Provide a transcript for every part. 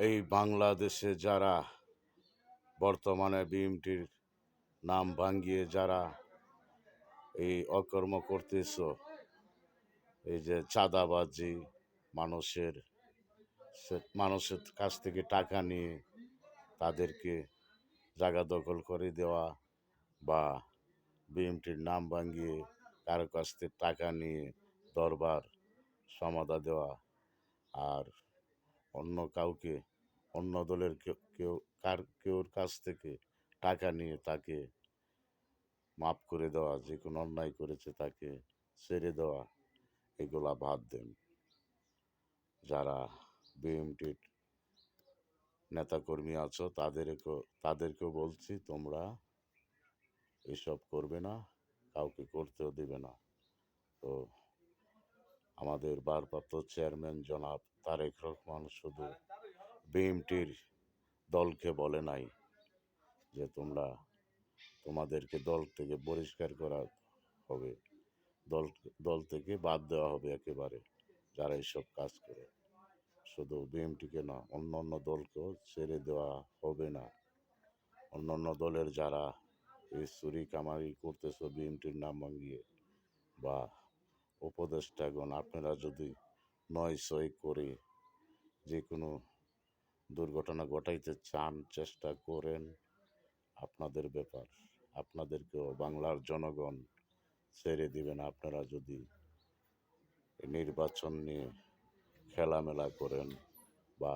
এই বাংলাদেশে যারা বর্তমানে বিএমটির নাম ভাঙ্গিয়ে যারা এই অকর্ম করতেছ, এই যে চাঁদাবাজি, মানুষের মানুষের কাছ থেকে টাকা নিয়ে তাদেরকে জায়গা দখল করে দেওয়া বা বিএমটির নাম ভাঙ্গিয়ে কারো কাছ থেকে টাকা নিয়ে দরবার সমাধা দেওয়া, আর অন্য কাউকে অন্য দলের কেউর কাছ থেকে টাকা নিয়ে তাকে মাফ করে দেওয়া, যে কোনো অন্যায় করেছে তাকে ছেড়ে দেওয়া, এগুলা বাদ দেন। যারা বিএমটির নেতাকর্মী আছো তাদেরকেও বলছি, তোমরা এসব করবে না, কাউকে করতেও দেবে না। তো আমাদের ভারপ্রাপ্ত চেয়ারম্যান জনাব তারেক রহমান শুধু বিএমটির দলকে বলে নাই যে তোমাদেরকে দল থেকে বহিষ্কার করা হবে, দল দল থেকে বাদ দেওয়া হবে একেবারে যারা এইসব কাজ করে। শুধু বিএমটিকে না, অন্য অন্য দলকেও ছেড়ে দেওয়া হবে না। অন্য অন্য দলের যারা এই চুরি কামারি করতেছ বিএমটির নাম ভাঙিয়ে, বা উপদেষ্টাগণ আপনারা যদি নয় ছয় করে যে কোনো দুর্ঘটনা ঘটাইতে চান, চেষ্টা করেন, আপনাদের ব্যাপার। আপনাদেরকেও বাংলার জনগণ ছেড়ে দিবেন আপনারা যদি নির্বাচন নিয়ে খেলামেলা করেন, বা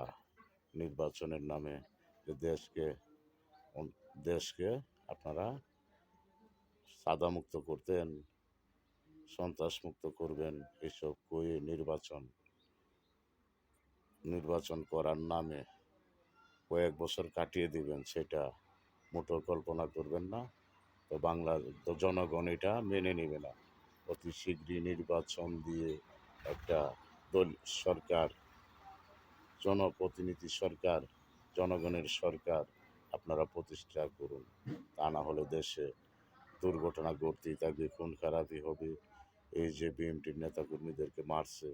নির্বাচনের নামে যে দেশকে আপনারা সাদামুক্ত করতেন, সন্ত্রাসমুক্ত করবেন, এসব কয়ে নির্বাচন করার নামে কয়েক বছর কাটিয়ে দিবেন, সেটা মোটেও কল্পনা করবেন না। তো জনগণ এটা মেনে নেবে না। অতি শীঘ্রই নির্বাচন দিয়ে একটা দল সরকার, জনপ্রতিনিধি সরকার, জনগণের সরকার আপনারা প্রতিষ্ঠা করুন। তা না হলে দেশে দুর্ঘটনা ঘটতেই থাকবে, খুন খারাপই হবে। এই যে বিএনপির নেতাকর্মীদেরকে মারছে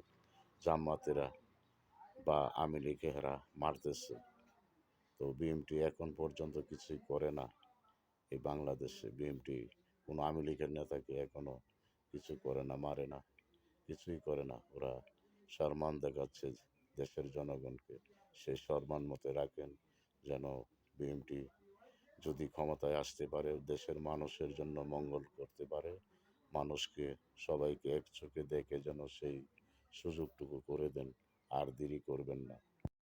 জামায়াতেরা বা আওয়ামী লীগেরা মারতেছে, তো বিএনপি এখন পর্যন্ত কিছুই করে না। এই বাংলাদেশে বিএনপি কোনো আওয়ামী লীগের নেতাকে এখনো কিছু করে না, মারে না, কিছুই করে না। ওরা সম্মান দেখাচ্ছে দেশের জনগণকে, সেই সম্মান মতো রাখেন যেন বিএনপি যদি ক্ষমতায় আসতে পারে, দেশের মানুষের জন্য মঙ্গল করতে পারে, মানুষকে সবাইকে এক চোখে দেখে যেন সেই সুযোগটুকু করে দেন। আর দেরি করবেন না।